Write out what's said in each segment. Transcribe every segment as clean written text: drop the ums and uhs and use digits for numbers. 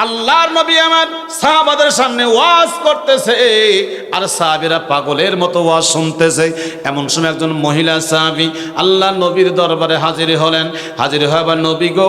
আল্লাহর নবী আমার সাহাবাদের সামনে ওয়াজ করতেছে, আর সাহাবীরা পাগলের মতো ওয়াজ শুনতেছে। এমন সময় একজন মহিলা সাহাবী আল্লাহর নবীর দরবারে হাজির হলেন। হাজির হয়ে আবার, নবী গো,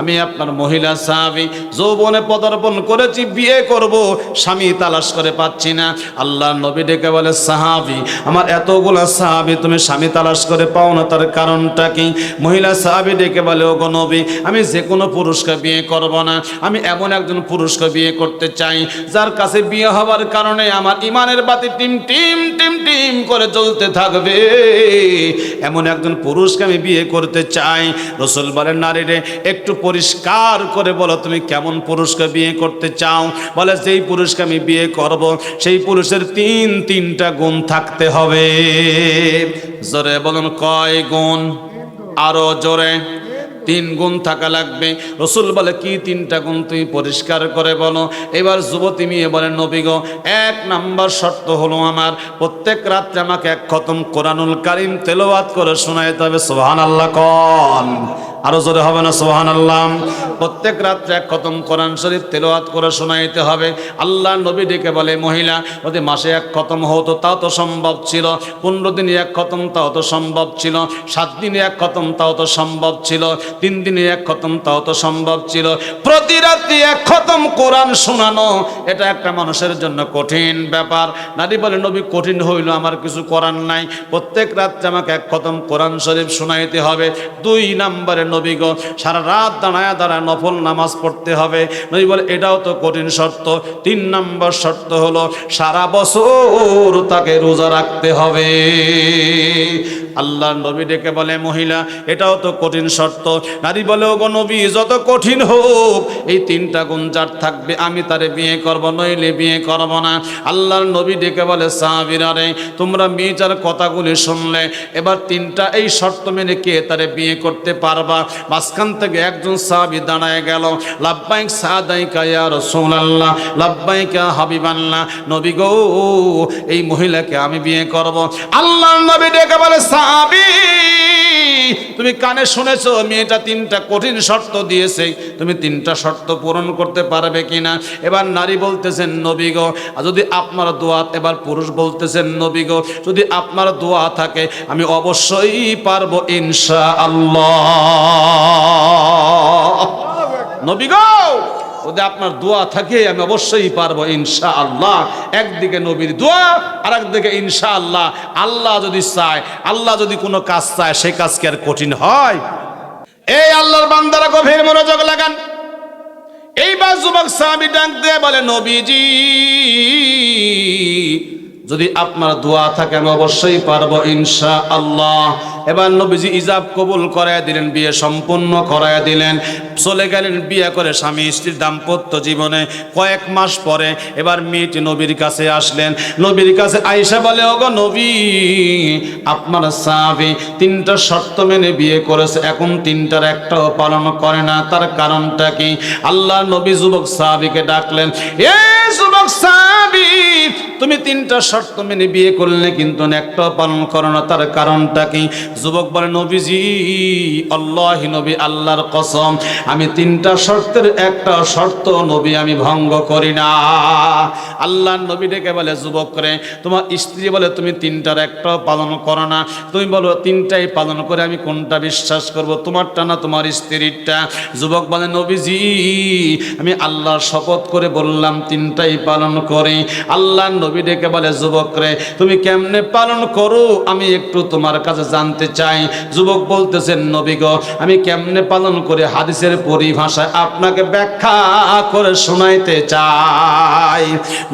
আমি আপনার মহিলা সাহাবী, যৌবনে পদার্পণ করেছি, বিয়ে করব, স্বামী তালাশ করে পাচ্ছি না। আল্লাহর নবী ডেকে বলে, সাহাবী, আমার এতগুলা সাহাবী, তুমি স্বামী তালাশ করে পাও না, তার কারণটা কি? মহিলা সাহাবী ডেকে বলে, ও গো নবী, আমি যে কোনো পুরুষকে বিয়ে করব না, আমি এমন একজন পুরুষকে বিয়ে করতে চাই যার কাছে বিয়ে হওয়ার কারণে আমার ইমানের বাতি টিম টিম টিম টিম করে জ্বলতে থাকবে, এমন একজন পুরুষকে আমি বিয়ে করতে চাই। রাসূল বলেন, নারী রে, একটু পরিষ্কার করে বলো, তুমি কেমন পুরুষকে বিয়ে করতে চাও? বলে, যেই পুরুষকে আমি বিয়ে করব সেই পুরুষের তিনটা গুণ থাকতে হবে। জোরে বলুন, কয় গুণ? আরো জোরে। 3 গুণ থাকা লাগবে। রাসূল বলে, কি 3টা গুণ? তুমি পরিষ্কার করে বলো। এবার যুবতী মেয়ে বলেন, নবী গো, 1 নাম্বার শর্ত হলো আমার প্রত্যেক রাত্রে আমাকে 1 খতম কোরআনুল কারীম তেলাওয়াত করে শোনাইতে হবে। সুবহানাল্লাহ কোন? আরো জোরে হবে না সুবহানাল্লাহ? প্রত্যেক রাত্রে 1 খতম কোরআন শরীফ তেলাওয়াত করে শোনাইতে হবে। আল্লাহ নবী ডেকে বলে, মহিলা, যদি মাসে 1 খতম হতো তাও তো সম্ভব ছিল, 15 দিনে 1 খতম তাও তো সম্ভব ছিল, 7 দিনে 1 খতম তাও তো সম্ভব ছিল, 3 দিনে 1 খতম তাও তো সম্ভব ছিল। প্রতি রাত্রি 1 খতম কোরআন শোনানো, এটা একটা মানুষের জন্য কঠিন ব্যাপার। নারী বলে, নবী, কঠিন হইল, আমার কিছু করার নাই, প্রত্যেক রাত্রে আমাকে 1 খতম কোরআন শরীফ শোনাইতে হবে। 2 নম্বরে, নবী গো, সারা রাত দাঁড়ায় দাঁড়ায় নফল নামাজ পড়তে হবে। নবী বলে, এটাও তো কঠিন শর্ত। 3 নম্বর শর্ত হলো সারা বছর তাকে রোজা রাখতে হবে। আল্লাহ নবী ডেকে বলে, মহিলা, এটাও তো কঠিন শর্ত। নারী বলে, ও গো নবী, যত কঠিন হোক, এই 3টা গুণ যার থাকবে আমি তারে বিয়ে করব, নইলে বিয়ে করব না। আল্লাহর নবী ডেকে বলে, সাহাবীরা রে, তোমরা মেয়েটার কথাগুলি শুনলে, এবার 3টা এই শর্ত মেনে কে তারে বিয়ে করতে পারবা? মাঝখান থেকে একজন সাহাবী দাঁড়ায় গেল, লাব্বাইক সাদাইকা ইয়া রাসূলুল্লাহ, লাব্বাইকা হাবিবাল্লাহ, নবী গো, এই মহিলাকে আমি বিয়ে করব। আল্লাহর নবী ডেকে বলে, সাহাবী, তুমি কানে শুনেছো, মেয়েটা 3টা কঠিন শর্ত দিয়েছে, তুমি 3টা শর্ত পূরণ করতে পারবে কিনা? এবার নারী বলতেছেন, নবী গো, যদি আপনার দোয়া, এবার পুরুষ বলতেছেন, নবী গো, যদি আপনার দোয়া থাকে আমি অবশ্যই পারবো ইনশাআল্লাহ। নবী গো, যদি আপনার দোয়া থাকে আমি অবশ্যই পারবো ইনশাআল্লাহ। একদিকে নবীর দোয়া, আর একদিকে ইনশাআল্লাহ। আল্লাহ যদি চায়, আল্লাহ যদি কোনো কাজ চায়, সেই কাজ কি আর কঠিন হয়? এই আল্লাহর বান্দারা গভীর মনোযোগ লাগান। এইবার যুবক সাহাবী ডাক দিয়ে বলে, নবীজি, যদি আপনার দোয়া থাকে আমি অবশ্যই পারবো ইনশাআল্লাহ। এবার নবীজি ইজাব কবুল করায় দিলেন, বিয়ে সম্পূর্ণ করায় দিলেন, চলে গেলেন বিয়ে করে স্বামী স্ত্রীর দাম্পত্য জীবনে। কয়েক মাস পরে এবার মেয়েটি নবীর কাছে আসলেন। নবীর কাছে আয়েশা বলে, ওগো নবী, আপনার সাহাবী 3টা শর্ত মেনে বিয়ে করেছে, এখন 3টার একটাও পালন করে না, তার কারণটা কি? আল্লাহ নবী যুবক সাহাবীকে ডাকলেন, এ যুবক সাহাবী, তুমি 3টা শর্ত মেনে বিয়ে করলে কিন্তু একটাও পালন করো না, তার কারণটা কি? যুবক বলে, নবীজি, আল্লাহি নবী, আল্লাহর কসম, আমি 3টা শর্তের একটা শর্ত নবী আমি ভঙ্গ করি না। আল্লাহ নবী ডেকে বলে, যুবক করে, তোমার স্ত্রী বলে তুমি 3টার একটাও পালন করো না, তুমি বলো 3টাই পালন করে আমি কোনটা বিশ্বাস করব, তোমারটা না তোমার স্ত্রীরটা? যুবক বলে, নবীজি, আমি আল্লাহর শপথ করে বললাম 3টাই পালন করি। আল্লাহ নবী ডেকে বলে, যুবক রে, তুমি কেমনে পালন করো আমি একটু তোমার কাছে জানতে চাই। যুবক বলতেছেন, নবী গো, আমি কেমনে পালন করে হাদিসের পরিভাষায় আপনাকে ব্যাখ্যা করে শোনাইতে চাই।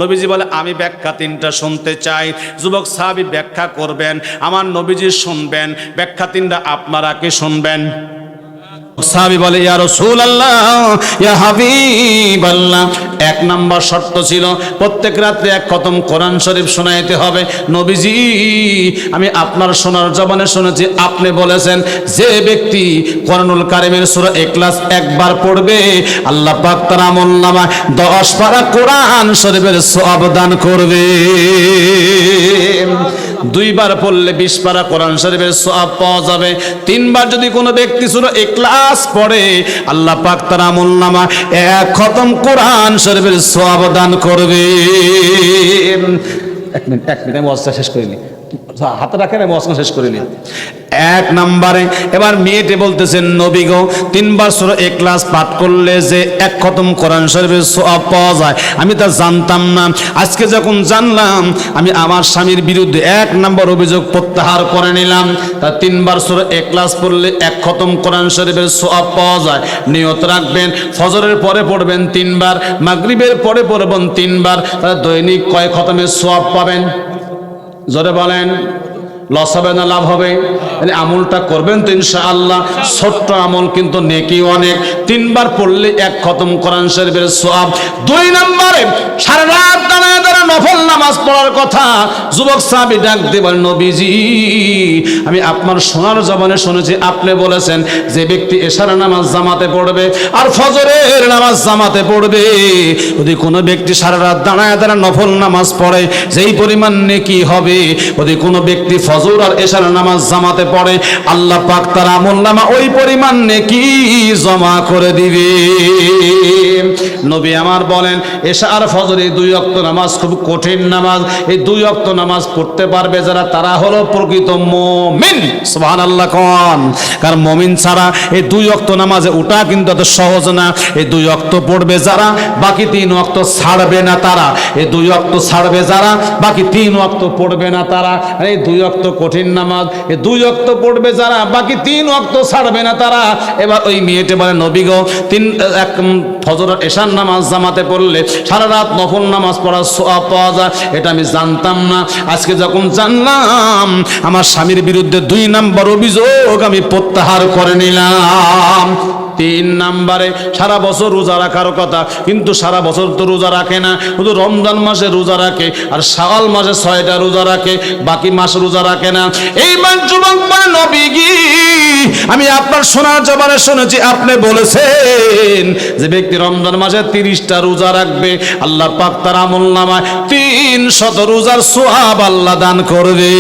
নবীজি বলে, আমি ব্যাখ্যা 3টা শুনতে চাই। যুবক সাহাবী ব্যাখ্যা করবেন, আমার নবীজি শুনবেন, ব্যাখ্যা 3টা আপনারা কি শুনবেন? সাহাবী বলে, ইয়া রাসূলুল্লাহ, ইয়া হাবিবাল্লাহ, 1 নাম্বার শর্ত ছিল প্রত্যেক রাতে 1 খতম কোরআন শরীফ শোনাইতে হবে। নবীজি, আমি আপনার শোনার জবানে শুনেছি, আপনি বলেছেন যে ব্যক্তি কোরআনুল কারীমের সূরা ইখলাস একবার পড়বে, আল্লাহ পাক তার আমলনামায় 10 পারা কোরআন শরীফের সওয়াব দান করবে। দুইবার পড়লে 20 পারা কোরআন শরীফের সওয়াব পাওয়া যাবে। তিনবার যদি কোনো ব্যক্তি সূরা ইখলাস পড়ে আল্লাহ পাক তার আমলনামা এক খতম কোরআন শরীফের সওয়াব দান করবে। এক মিনিট আমি ওয়াজটা শেষ করে নিই, হাতে রাখেন আমি ওয়াজটা শেষ করে নিই। এক নম্বরে এবার মেয়েটি বলতেছেন নবী গো 3 বার সূরা ইখলাস পাঠ করলে যে এক খতম কোরআন শরীফের সওয়াব পাওয়া যায় আমি তা জানতাম না। আজকে যখন জানলাম আমি আমার স্বামীর বিরুদ্ধে 1 নম্বর অভিযোগ প্রত্যাহার করে নিলাম। তা 3 বার সূরা ইখলাস পড়লে এক খতম কোরআন শরীফের সওয়াব পাওয়া যায়। নিয়ত রাখবেন ফজরের পরে পড়বেন 3 বার, মাগরিবের পরে পড়বেন 3 বার। তাহলে দৈনিক কয় খতমের সওয়াব পাবেন? জোরে বলেন। লস হবে না লাভ হবে? আমলটা করবেন তো ইনশাআল্লাহ। ছোট্ট আমল কিন্তু নেকি অনেক। 3 বার পড়লে এক খতম কোরআন শরীফের সওয়াব। 2 নম্বরে সারা রাত দাঁড়ায় দাঁড়ায় নফল নামাজ পড়ার কথা। যুবক সাহাবী ডাক দিয়ে বলেন নবীজি আমি আপনার সোনার জবানে শুনেছি আপনি বলেছেন যে ব্যক্তি এশার নামাজ জামাতে পড়বে আর ফজরের নামাজ জামাতে পড়বে, যদি কোনো ব্যক্তি সারা রাত দাঁড়ায় দাঁড়ায় নফল নামাজ পড়ে যেই পরিমাণ নেকি হবে, যদি কোনো ব্যক্তি ফজর আর এশার নামাজ জামাতে পড়ে আল্লাহ পাক তার আমলনামা ওই পরিমাণ নেকি জমা করে দিবে। নবী আমার বলেন এশা আর ফজর এই 2 ওয়াক্ত নামাজ খুব কঠিন নামাজ। এই 2 ওয়াক্ত নামাজ পড়তে পারবে যারা তারা হলো প্রকৃত মুমিন। সুবহানাল্লাহ কোন। কারণ মুমিন ছাড়া এই 2 ওয়াক্ত নামাজে ওঠা কিন্তু এত সহজ না। এই 2 ওয়াক্ত পড়বে যারা বাকি 3 ওয়াক্ত ছাড়বে না তারা। এই 2 ওয়াক্ত ছাড়বে যারা বাকি 3 ওয়াক্ত পড়বে না তারা। আর এই 2 ওয়াক্ত কঠিন নামাজ, এই 2 ওয়াক্ত পড়বে যারা বাকি 3 ওয়াক্ত ছাড়বে না তারা। এবার ওই মেয়েটি বলে নবী গো 3 ফজর আর এশার নামাজ জামাতে পড়লে সারা রাত নফল নামাজ পড়ার সওয়াব পাওয়া যায়, এটা আমি জানতাম না। আজকে যখন জানলাম আমার স্বামীর বিরুদ্ধে 2 নম্বর অভিযোগ আমি প্রত্যাহার করে নিলাম। 3 নম্বরে সারা বছর রোজা রাখার কথা, কিন্তু সারা বছর তো রোজা রাখে না, শুধু রমজান মাসে রোজা রাখে আর শাওয়াল মাসে 6টা রোজা রাখে, বাকি মাস রোজা রাখে না। এইবার যুবক বলে নবী জি আমি আপনার সোনার জবানে শুনেছি আপনি বলেছেন যে ব্যক্তি রমজান মাসে 30টা রোজা রাখবে আল্লাহ পাক তার আমলনামায় 300 রোজার সওয়াব আল্লাহ দান করবে।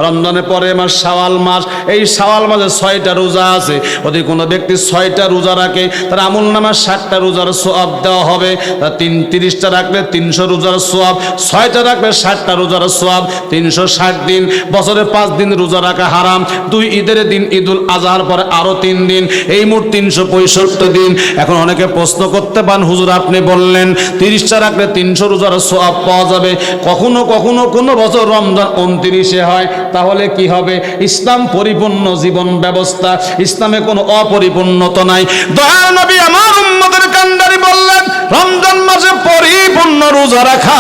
রমজানের পরে মাস শাওয়াল মাস, এই শাওয়াল মাসে 6টা রোজা আছে, যদি কোনো ব্যক্তি 6টা রোজা রাখে তার আমলনামায় 60টা রোজার সওয়াব দেওয়া হবে। তা 30টা রাখলে 300 রোজার সওয়াব, 6টা রাখলে 60টা রোজার সওয়াব, 360 দিন। বছরে 5 দিন রোজা রাখা হারাম, 2 ঈদের দিন ঈদুল আজহার পরে আরো 3 দিন, এই মোট 365 দিন। এখন অনেকে প্রশ্ন করতে পান হুজুর আপনি বললেন 30টা রাখলে 300 রোজার সওয়াব পাওয়া যাবে, কখনো কখনো কোনো বছর রমজান 29-এ হয়, তাহলে কি হবে? ইসলাম পরিপূর্ণ জীবন ব্যবস্থা, ইসলামে কোনো অপরিপূর্ণতা নাই। দয়াল নবী আমার উম্মতের কান্ডারি বললেন রমজান মাসে পরিপূর্ণ রোজা রাখা,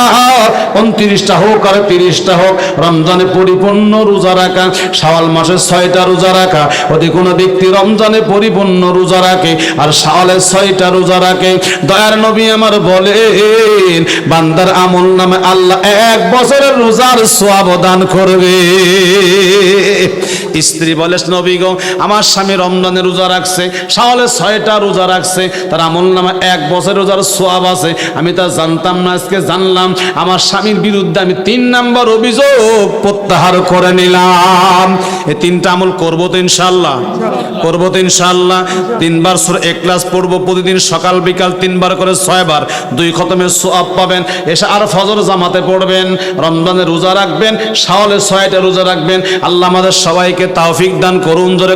29টা হোক আর 30টা হোক, রমজানে পরিপূর্ণ রোজা রাখা, শাওয়াল মাসে 6টা রোজা রাখা। যদি কোনো ব্যক্তি রমজানে পরিপূর্ণ রোজা রাখে আর শাওয়ালে 6টা রোজা রাখে, দয়ার নবী আমার বলেন বান্দার আমলনামে আল্লাহ 1 বছরের রোজার সওয়াব দান করবে। স্ত্রী বলে নবী গো আমার স্বামী রমজানে রোজা রাখছে, শাওয়ালে 6টা রোজা রাখছে, তার আমলনামে 1 বছরের রোজার সওয়াব আছে, আমি তা জানতাম না, আজকে জানলাম। আমার স্বামীর বিরুদ্ধে আমি 3 নম্বর অভিযোগ প্রত্যাহার করে নিলাম। এই 3টা আমল করবো তো ইনশাআল্লাহ, করবো তো ইনশাআল্লাহ। 3 বার সূরা ইখলাস পড়বো প্রতিদিন সকাল বিকাল 3 বার করে 6 বার, 2 খতমের সওয়াব পাবেন। এশা আর ফজর জামাতে পড়বেন, রমজানে রোজা রাখবেন, শাওয়ালে 6টা রোজা রাখবেন। আল্লাহ আমাদের সবাইকে তৌফিক দান করুন। জোরে